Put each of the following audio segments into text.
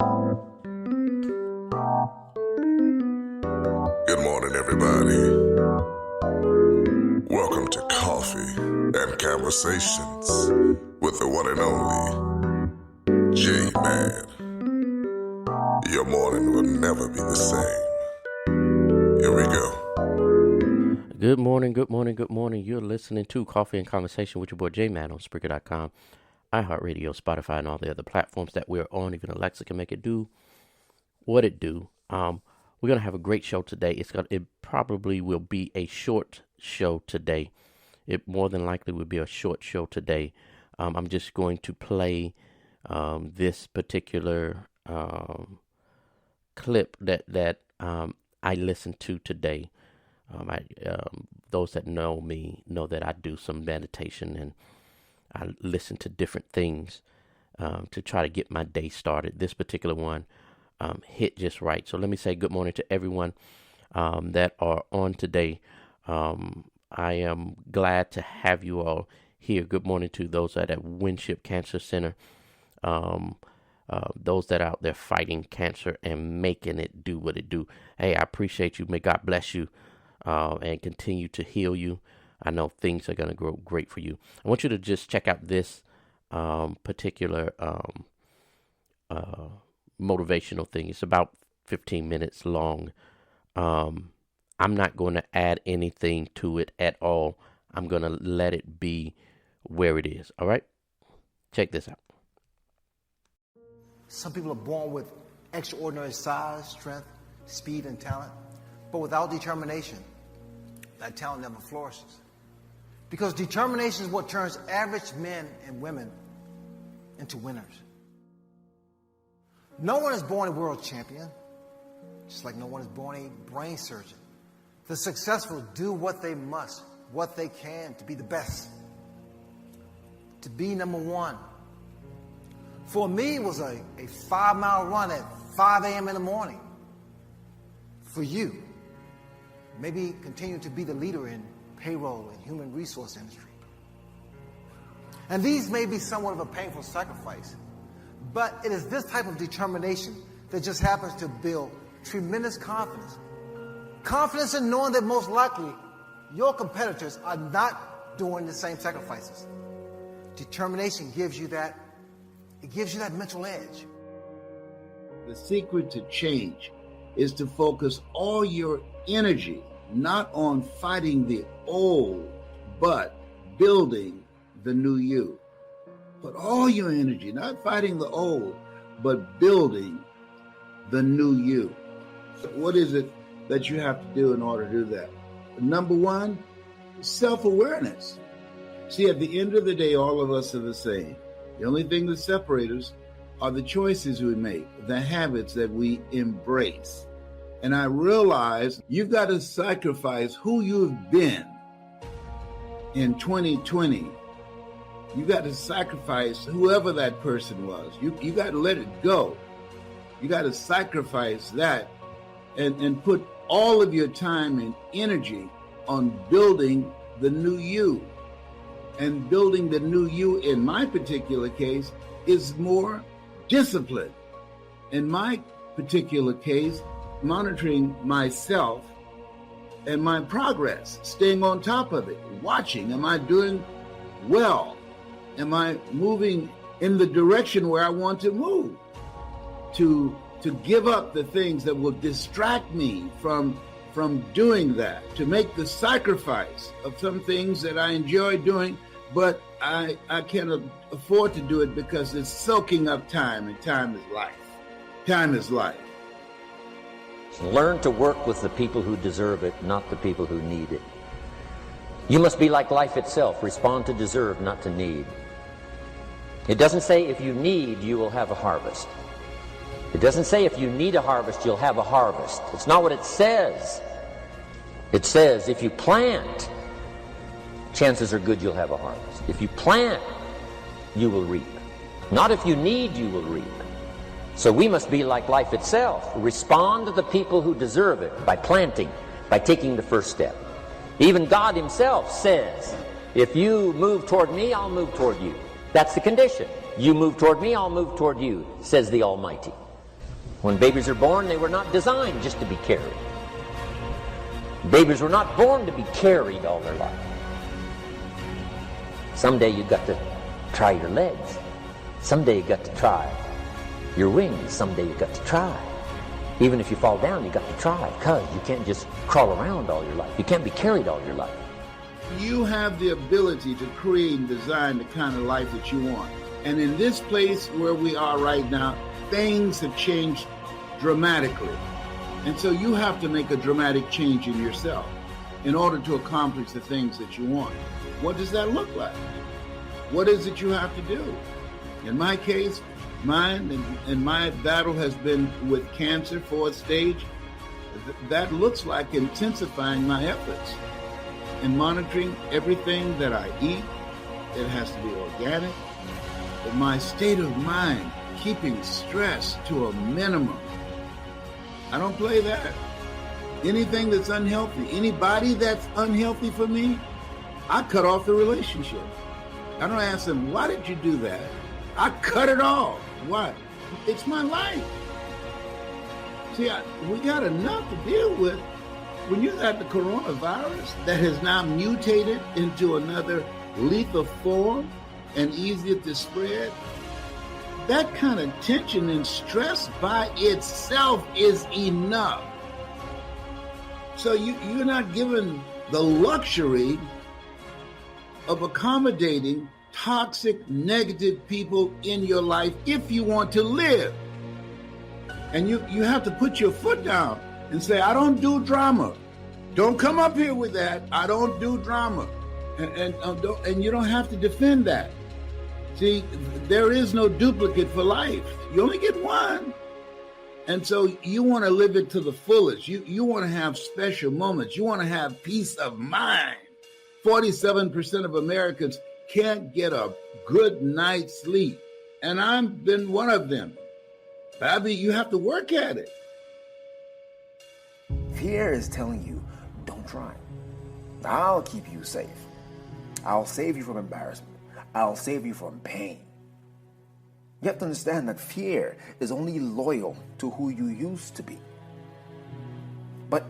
Good morning, everybody. Welcome to Coffee and Conversations with the one and only J-Man. Your morning will never be the same. Here we go. Good morning, good morning, good morning. You're listening to Coffee and Conversation with your boy J-Man on Spreaker.com, iHeartRadio, Spotify, and all the other platforms that we're on. Even Alexa can make it do what it do. We're going to have a great show today. It probably will be a short show today. It more than likely will be a short show today. I'm just going to play this particular clip that I listened to today. Those that know me know that I do some meditation and I listen to different things to try to get my day started. This particular one hit just right. So let me say good morning to everyone that are on today. I am glad to have you all here. Good morning to those at Winship Cancer Center. Those that are out there fighting cancer and making it do what it do. Hey, I appreciate you. May God bless you and continue to heal you. I know things are going to grow great for you. I want you to just check out this particular motivational thing. It's about 15 minutes long. I'm not going to add anything to it at all. I'm going to let it be where it is. All right? Check this out. Some people are born with extraordinary size, strength, speed, and talent, but without determination, that talent never flourishes. Because determination is what turns average men and women into winners. No one is born a world champion, just like no one is born a brain surgeon. The successful do what they must, what they can to be the best, to be number one. For me, it was a 5-mile run at 5 a.m. in the morning. For you, maybe continue to be the leader in payroll and human resource industry. And these may be somewhat of a painful sacrifice, but it is this type of determination that just happens to build tremendous confidence. Confidence in knowing that most likely your competitors are not doing the same sacrifices. Determination gives you that mental edge. The secret to change is to focus all your energy not on fighting the old, but building the new you. Put all your energy, not fighting the old, but building the new you. So what is it that you have to do in order to do that? Number one, self-awareness. See, at the end of the day, all of us are the same. The only thing that separates us are the choices we make, the habits that we embrace. And I realize you've got to sacrifice who you've been in 2020. You got to sacrifice whoever that person was. You got to let it go. You got to sacrifice that and put all of your time and energy on building the new you. And building the new you, in my particular case, is more discipline. In my particular case, monitoring myself and my progress, staying on top of it, watching, am I doing well? Am I moving in the direction where I want to move? To give up the things that will distract me from doing that, to make the sacrifice of some things that I enjoy doing, but I can't afford to do it because it's soaking up time, and time is life. Time is life. Learn to work with the people who deserve it, not the people who need it. You must be like life itself. Respond to deserve, not to need. It doesn't say if you need, you will have a harvest. It doesn't say if you need a harvest, you'll have a harvest. It's not what it says. It says if you plant, chances are good you'll have a harvest. If you plant, you will reap. Not if you need, you will reap. So we must be like life itself. Respond to the people who deserve it by planting, by taking the first step. Even God himself says, if you move toward me, I'll move toward you. That's the condition. You move toward me, I'll move toward you, says the Almighty. When babies are born, they were not designed just to be carried. Babies were not born to be carried all their life. Someday you got to try your legs. Someday you got to try your wings. Someday you got to try. Even if you fall down, you got to try, because you can't just crawl around all your life. You can't be carried all your life. You have the ability to create and design the kind of life that you want. And in this place where we are right now, things have changed dramatically. And so you have to make a dramatic change in yourself in order to accomplish the things that you want. What does that look like? What is it you have to do? In my case, mine and my battle has been with cancer, 4th stage. That looks like intensifying my efforts in monitoring everything that I eat. It has to be organic. But my state of mind, keeping stress to a minimum. I don't play that. Anything that's unhealthy, anybody that's unhealthy for me, I cut off the relationship. I don't ask them, why did you do that? I cut it off. Why? It's my life. See, we got enough to deal with. When you got the coronavirus that has now mutated into another lethal form and easier to spread, that kind of tension and stress by itself is enough. So you're not given the luxury of accommodating toxic, negative people in your life if you want to live. And you have to put your foot down and say, I don't do drama. Don't come up here with that. I don't do drama. And you don't have to defend that. See, there is no duplicate for life. You only get one. And so you want to live it to the fullest. You want to have special moments. You want to have peace of mind. 47% of Americans can't get a good night's sleep. And I've been one of them. Bobby, you have to work at it. Fear is telling you, don't try. I'll keep you safe. I'll save you from embarrassment. I'll save you from pain. You have to understand that fear is only loyal to who you used to be. But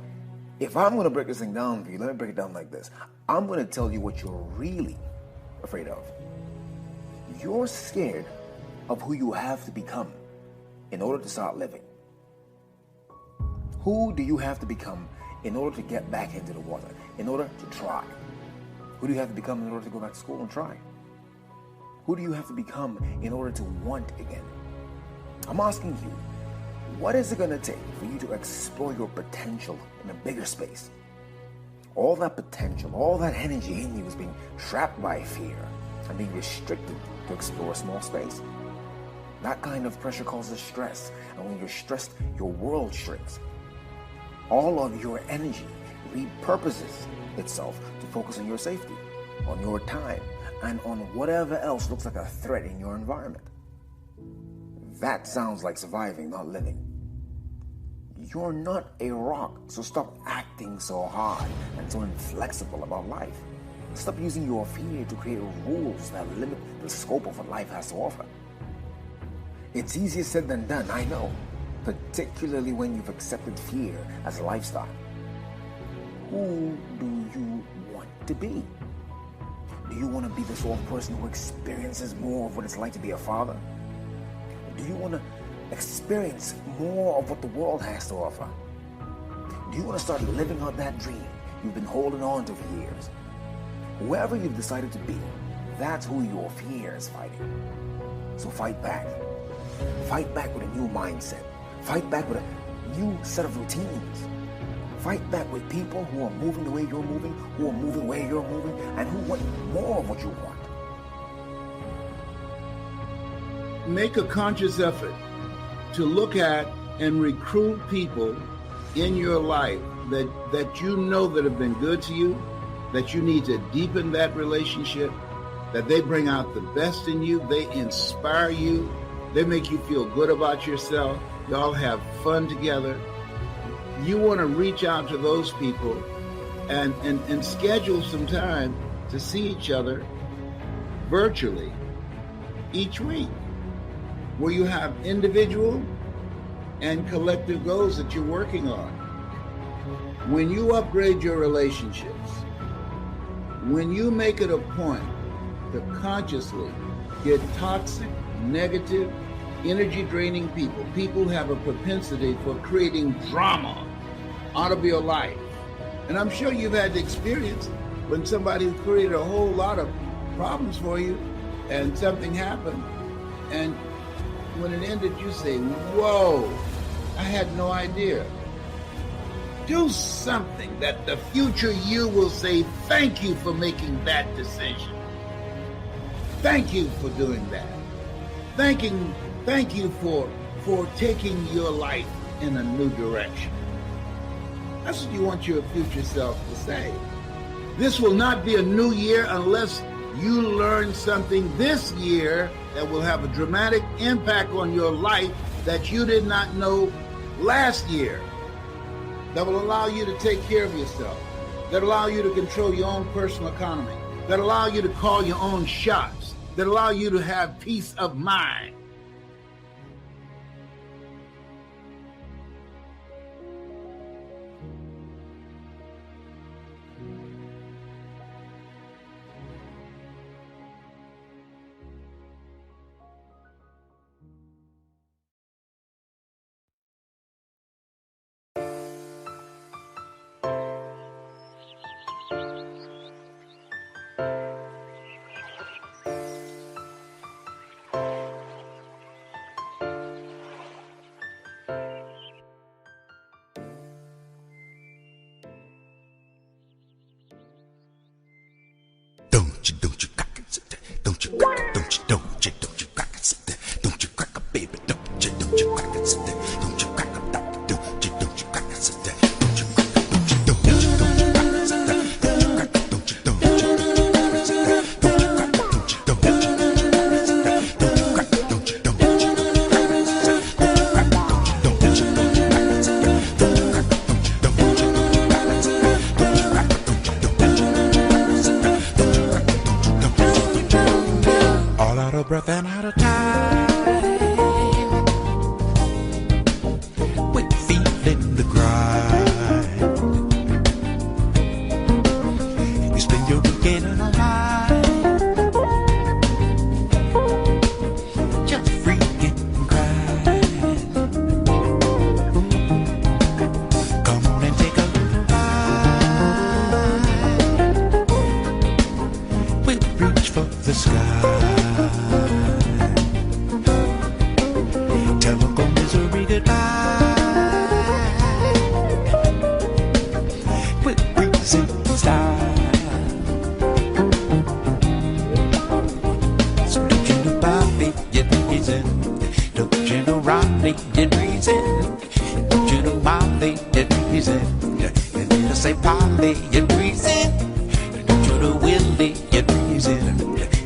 if I'm going to break this thing down for you, let me break it down like this. I'm going to tell you what you're really afraid of. You're scared of who you have to become in order to start living. Who do you have to become in order to get back into the water, in order to try? Who do you have to become in order to go back to school and try? Who do you have to become in order to want again? I'm asking you, what is it going to take for you to explore your potential in a bigger space? All that potential, all that energy in you is being trapped by fear and being restricted to explore a small space. That kind of pressure causes stress, and when you're stressed, your world shrinks. All of your energy repurposes itself to focus on your safety, on your time, and on whatever else looks like a threat in your environment. That sounds like surviving, not living. You're not a rock, so stop acting so hard and so inflexible about life. Stop using your fear to create rules that limit the scope of what life has to offer. It's easier said than done, I know, particularly when you've accepted fear as a lifestyle. Who do you want to be? Do you want to be the sort of person who experiences more of what it's like to be a father? Do you want to experience more of what the world has to offer? Do you want to start living out that dream you've been holding on to for years? Whoever you've decided to be, that's who your fear is fighting. So fight back. Fight back with a new mindset. Fight back with a new set of routines. Fight back with people who are moving the way you're moving, who are moving where you're moving, and who want more of what you want. Make a conscious effort to look at and recruit people in your life that you know that have been good to you, that you need to deepen that relationship, that they bring out the best in you, they inspire you, they make you feel good about yourself, y'all have fun together. You want to reach out to those people and schedule some time to see each other virtually each week, where you have individual and collective goals that you're working on. When you upgrade your relationships, when you make it a point to consciously get toxic, negative, energy-draining people, people have a propensity for creating drama out of your life. And I'm sure you've had the experience when somebody created a whole lot of problems for you and something happened, and when it ended, you say, whoa, I had no idea. Do something that the future you will say, thank you for making that decision. Thank you for doing that. Thank you for taking your life in a new direction. That's what you want your future self to say. This will not be a new year unless you learn something this year that will have a dramatic impact on your life that you did not know last year, that will allow you to take care of yourself, that allow you to control your own personal economy, that allow you to call your own shots, that allow you to have peace of mind. Don't you crack it, sit there. Don't you crack it, don't you crack it, sit there. Don't you crack it, baby, don't you crack it, sit there. Don't you crack it, don't you crack it, sit there. Don't you crack it, don't you crack it, sit there. Don't you crack it, don't you crack it, sit there. Don't you crack it, breath and out of time. We're feeling the grind. You spend your weekend in a line, just freaking crying. Come on and take a little ride. We'll reach for the sky. Chemical misery goodbye. With breezing style. So don't you know Bobby, you're reason. Don't you know Rodney, you're reason. Don't you know Molly, you're reason. And then I say Polly, you're reason. Don't you know Willie, you're reason.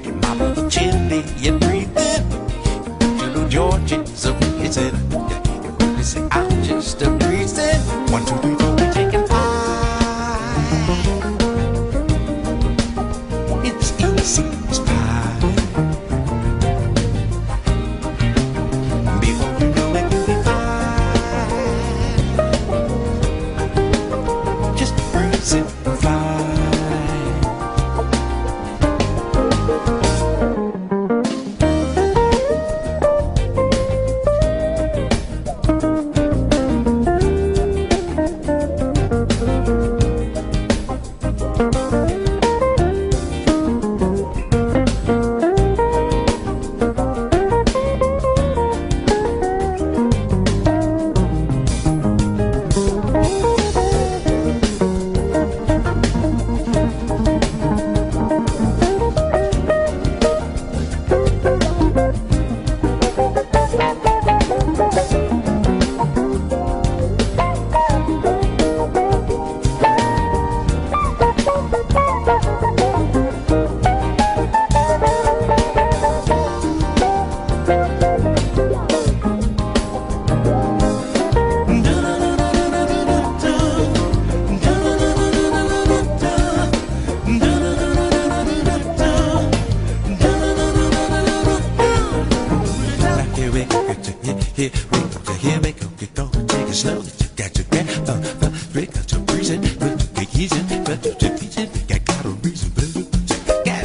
Your mama the chili, you're breathing. George's a reason. You say I'm just a reason. 1, 2, 3, 4, we're taking 5. It's easy as pie. Before we know it, we'll be fine. Just breeze and fly. Here we go, here we go, get on, take it slow. You got to get break out your reason, but get easy, but you got a reason, but you got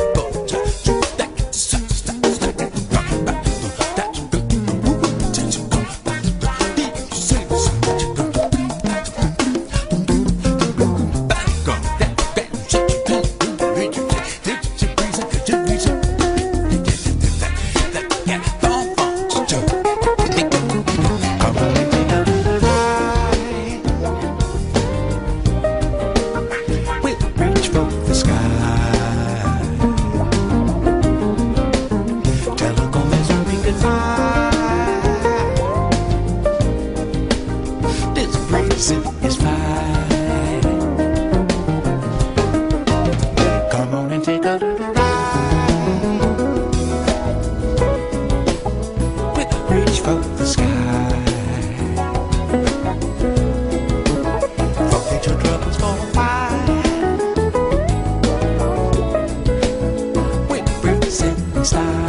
it's fine. Come on and take a little ride. With a reach for the sky. Forget your troubles for a while. With Bruce in style.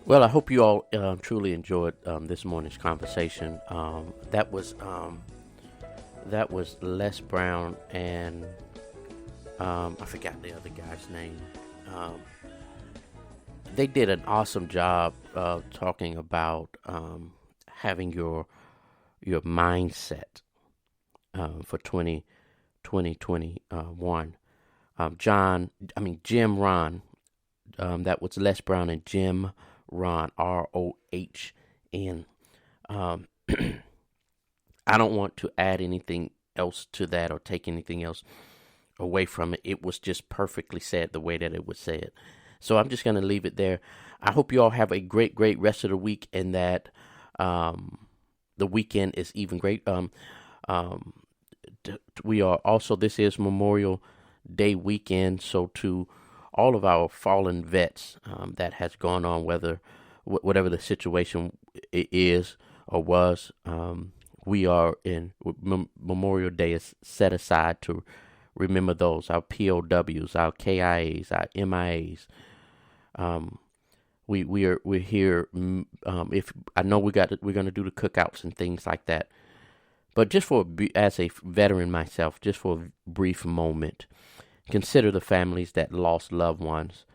Well, I hope you all truly enjoyed this morning's conversation. That was Les Brown and I forgot the other guy's name. They did an awesome job talking about having your mindset for 2021. Jim Rohn. That was Les Brown and Jim Rohn, R-O-H-N. I don't want to add anything else to that or take anything else away from it. It was just perfectly said the way that it was said. So I'm just going to leave it there. I hope you all have a great, great rest of the week and that the weekend is even great. We are also, this is Memorial Day weekend, so to all of our fallen vets that has gone on, whatever the situation is or was, we are in Memorial Day is set aside to remember those, our POWs, our KIAs, our MIAs. We're here. If I know we're going to do the cookouts and things like that, but just as a veteran myself, just for a brief moment. Consider the families that lost loved ones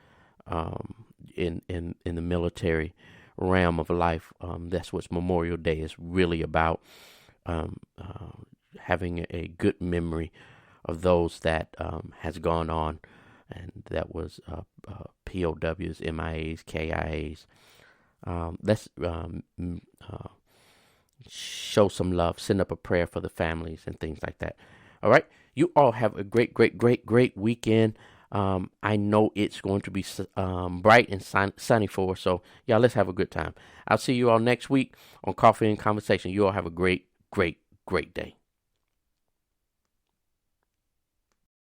in the military realm of life. That's what Memorial Day is really about, having a good memory of those that has gone on, and that was POWs, MIAs, KIAs. Let's show some love, send up a prayer for the families and things like that. All right? You all have a great, great, great, great weekend. I know it's going to be bright and sunny for us. So, y'all, let's have a good time. I'll see you all next week on Coffee and Conversation. You all have a great, great, great day.